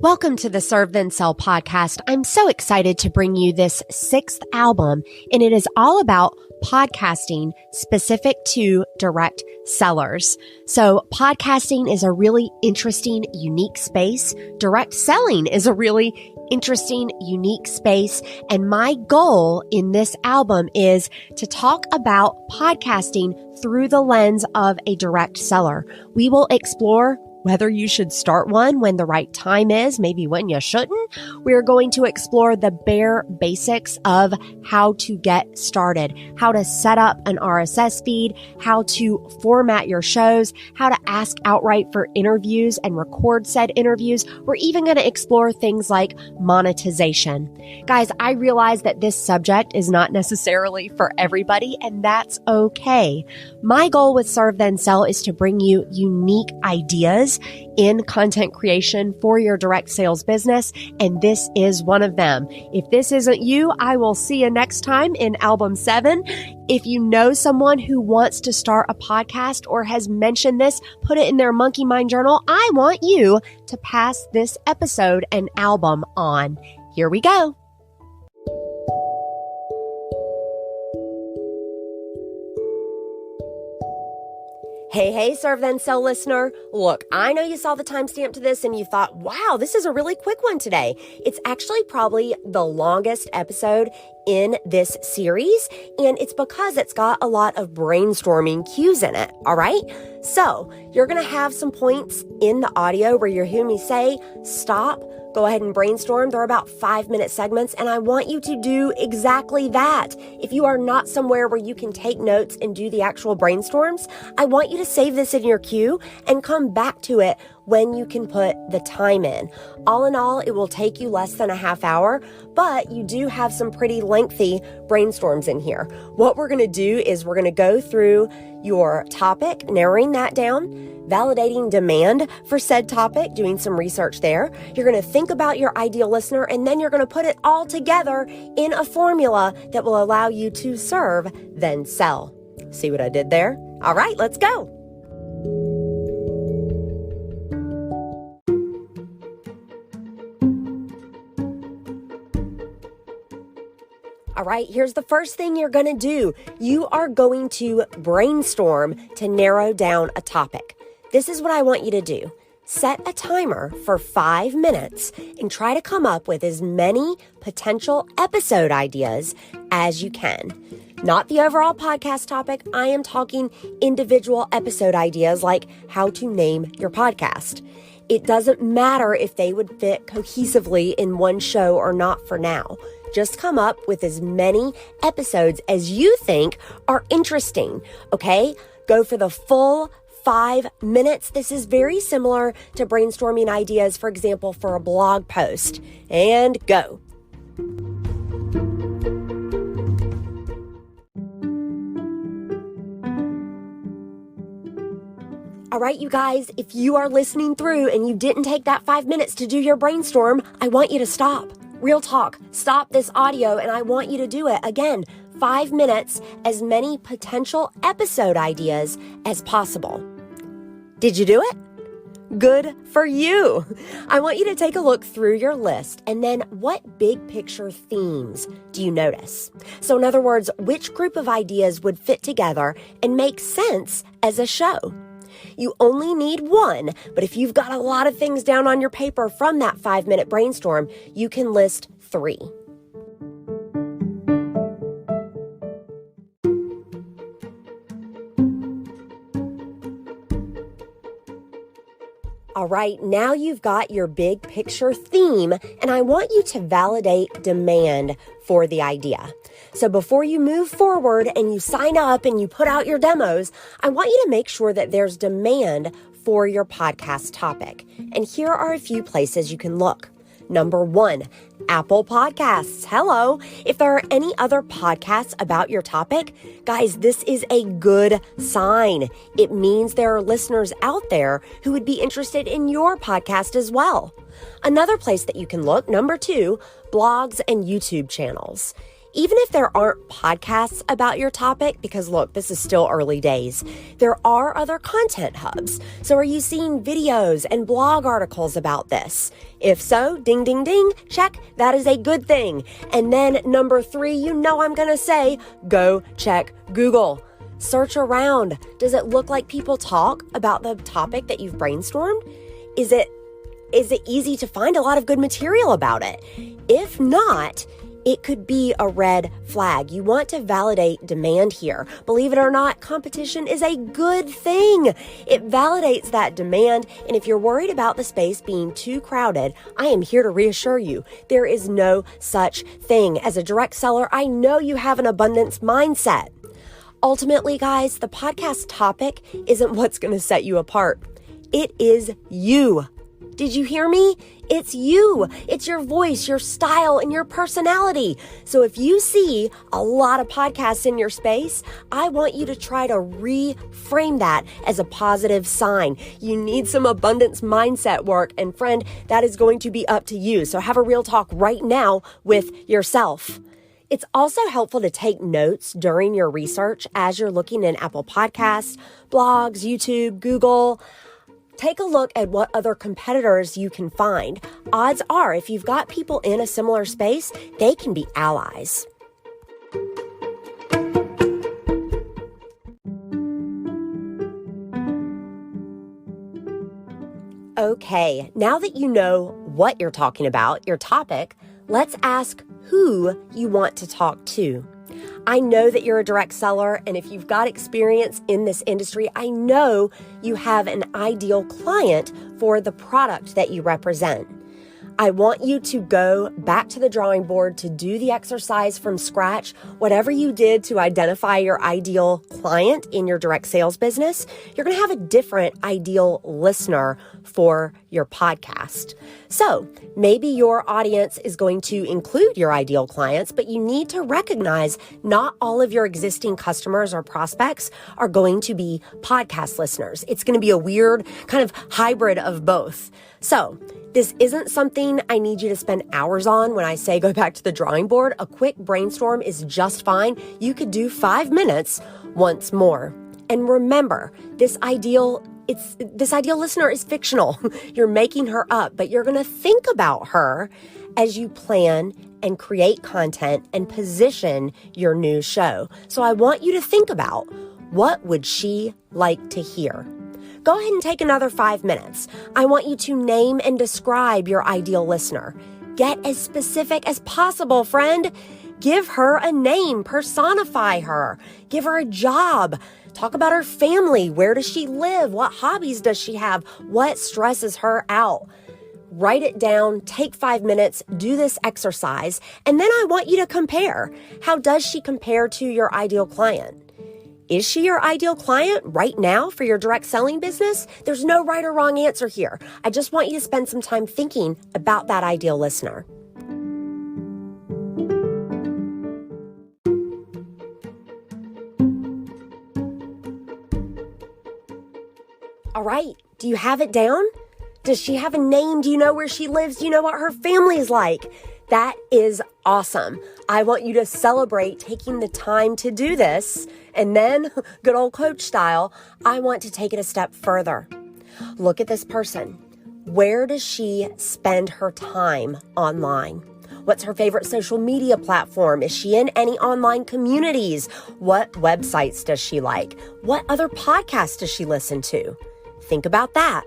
Welcome to the Serve Then Sell podcast. I'm so excited to bring you this 6th album, and it is all about podcasting specific to direct sellers. So podcasting is a really interesting, unique space. Direct selling is a really interesting, unique space. And my goal in this album is to talk about podcasting through the lens of a direct seller. We will explore whether you should start one when the right time is, maybe when you shouldn't. We're going to explore the bare basics of how to get started, how to set up an RSS feed, how to format your shows, how to ask outright for interviews and record said interviews. We're even going to explore things like monetization. Guys, I realize that this subject is not necessarily for everybody, and that's okay. My goal with Serve Then Sell is to bring you unique ideas in content creation for your direct sales business, and this is one of them. If this isn't you, I will see you next time in album 7. If you know someone who wants to start a podcast or has mentioned this, put it in their monkey mind journal. I want you to pass this episode and album on. Here we go. Hey, Serve Then Sell listener. Look, I know you saw the timestamp to this and you thought, wow, this is a really quick one today. It's actually probably the longest episode in this series, and it's because it's got a lot of brainstorming cues in it, all right? So you're going to have some points in the audio where you hear me say, stop, go ahead and brainstorm. They're about 5-minute segments, and I want you to do exactly that. If you are not somewhere where you can take notes and do the actual brainstorms, I want you to save this in your queue and come back to it when you can put the time in. All in all, it will take you less than a half hour, but you do have some pretty lengthy brainstorms in here. What we're going to do is we're going to go through your topic, narrowing that down, validating demand for said topic, doing some research there. You're going to think about your ideal listener, and then you're going to put it all together in a formula that will allow you to serve, then sell. See what I did there? All right, let's go. All right, here's the first thing you're going to do. You are going to brainstorm to narrow down a topic. This is what I want you to do. Set a timer for 5 minutes and try to come up with as many potential episode ideas as you can. Not the overall podcast topic. I am talking individual episode ideas like how to name your podcast. It doesn't matter if they would fit cohesively in one show or not for now. Just come up with as many episodes as you think are interesting, okay? Go for the full 5 minutes. This is very similar to brainstorming ideas, for example, for a blog post. And go. All right, you guys, if you are listening through and you didn't take that 5 minutes to do your brainstorm, I want you to stop. Real talk, stop this audio, and I want you to do it. Again, 5 minutes, as many potential episode ideas as possible. Did you do it? Good for you. I want you to take a look through your list, and then what big picture themes do you notice? So in other words, which group of ideas would fit together and make sense as a show? You only need one, but if you've got a lot of things down on your paper from that 5-minute brainstorm, you can list 3. All right, now you've got your big picture theme, and I want you to validate demand for the idea. So before you move forward and you sign up and you put out your demos, I want you to make sure that there's demand for your podcast topic. And here are a few places you can look. Number 1, Apple Podcasts. Hello. If there are any other podcasts about your topic, guys, this is a good sign. It means there are listeners out there who would be interested in your podcast as well. Another place that you can look, number 2, blogs and YouTube channels. Even if there aren't podcasts about your topic, because look, this is still early days, there are other content hubs. So are you seeing videos and blog articles about this? If so, ding, ding, ding, check. That is a good thing. And then number 3, you know I'm going to say, go check Google. Search around. Does it look like people talk about the topic that you've brainstormed? Is it easy to find a lot of good material about it? If not, it could be a red flag. You want to validate demand here. Believe it or not, competition is a good thing. It validates that demand. And if you're worried about the space being too crowded, I am here to reassure you, there is no such thing. As a direct seller, I know you have an abundance mindset. Ultimately, guys, the podcast topic isn't what's going to set you apart. It is you. Did you hear me? It's you. It's your voice, your style, and your personality. So if you see a lot of podcasts in your space, I want you to try to reframe that as a positive sign. You need some abundance mindset work. And friend, that is going to be up to you. So have a real talk right now with yourself. It's also helpful to take notes during your research as you're looking in Apple Podcasts, blogs, YouTube, Google. Take a look at what other competitors you can find. Odds are, if you've got people in a similar space, they can be allies. Okay, now that you know what you're talking about, your topic, let's ask who you want to talk to. I know that you're a direct seller, and if you've got experience in this industry, I know you have an ideal client for the product that you represent. I want you to go back to the drawing board to do the exercise from scratch. Whatever you did to identify your ideal client in your direct sales business, you're going to have a different ideal listener for your podcast. So maybe your audience is going to include your ideal clients, but you need to recognize not all of your existing customers or prospects are going to be podcast listeners. It's going to be a weird kind of hybrid of both. So this isn't something I need you to spend hours on when I say go back to the drawing board. A quick brainstorm is just fine. You could do 5 minutes once more. And remember, this ideal listener is fictional. You're making her up, but you're going to think about her as you plan and create content and position your new show. So I want you to think about, what would she like to hear? Go ahead and take another 5 minutes. I want you to name and describe your ideal listener. Get as specific as possible, friend. Give her a name, personify her, give her a job. Talk about her family. Where does she live? What hobbies does she have? What stresses her out? Write it down, take 5 minutes, do this exercise, and then I want you to compare. How does she compare to your ideal client? Is she your ideal client right now for your direct selling business? There's no right or wrong answer here. I just want you to spend some time thinking about that ideal listener. All right, do you have it down? Does she have a name? Do you know where she lives? Do you know what her family is like? That is awesome. I want you to celebrate taking the time to do this. And then, good old coach style, I want to take it a step further. Look at this person. Where does she spend her time online? What's her favorite social media platform? Is she in any online communities? What websites does she like? What other podcasts does she listen to? Think about that.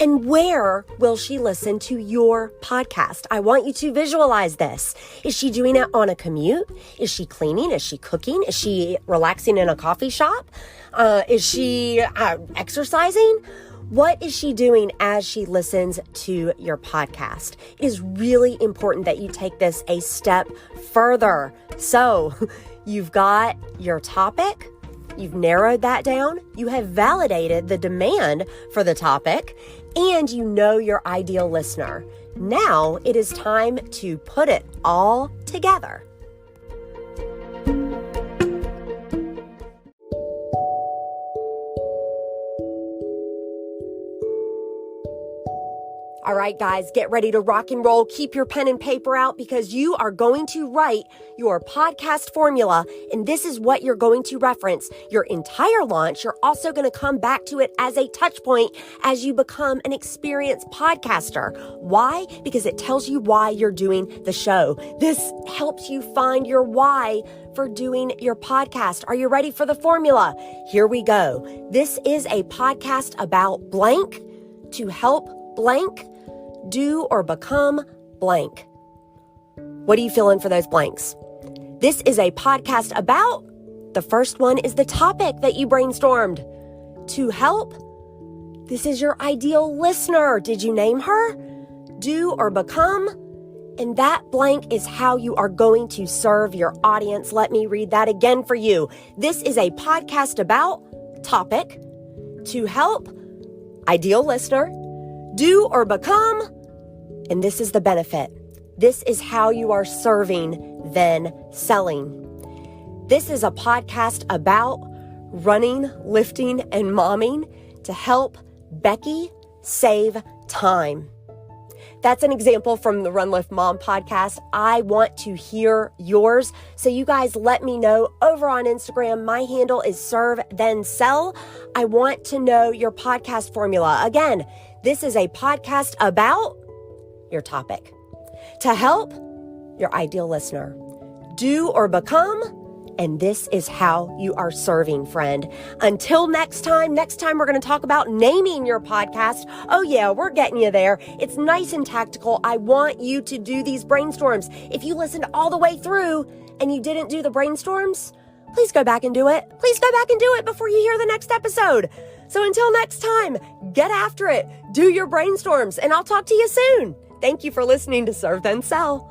And where will she listen to your podcast? I want you to visualize this. Is she doing it on a commute? Is she cleaning? Is she cooking? Is she relaxing in a coffee shop? Is she exercising? What is she doing as she listens to your podcast? It is really important that you take this a step further. So you've got your topic. You've narrowed that down. You have validated the demand for the topic, and you know your ideal listener. Now it is time to put it all together. All right, guys, get ready to rock and roll. Keep your pen and paper out because you are going to write your podcast formula, and this is what you're going to reference your entire launch. You're also going to come back to it as a touch point as you become an experienced podcaster. Why? Because it tells you why you're doing the show. This helps you find your why for doing your podcast. Are you ready for the formula? Here we go. This is a podcast about blank to help blank do or become blank. What are you feeling for those blanks? This is a podcast about, the first one is the topic that you brainstormed. To help, this is your ideal listener. Did you name her? Do or become, and that blank is how you are going to serve your audience. Let me read that again for you. This is a podcast about, topic, to help, ideal listener, do or become, and this is the benefit. This is how you are serving, then selling. This is a podcast about running, lifting, and momming to help Becky save time. That's an example from the Run Lift Mom podcast. I want to hear yours. So you guys let me know over on Instagram. My handle is Serve Then Sell. I want to know your podcast formula. Again, this is a podcast about your topic. To help your ideal listener. Do or become, and this is how you are serving, friend. Until next time we're going to talk about naming your podcast. Oh yeah, we're getting you there. It's nice and tactical. I want you to do these brainstorms. If you listened all the way through and you didn't do the brainstorms, please go back and do it. Please go back and do it before you hear the next episode. So until next time, get after it. Do your brainstorms, and I'll talk to you soon. Thank you for listening to Serve Then Sell.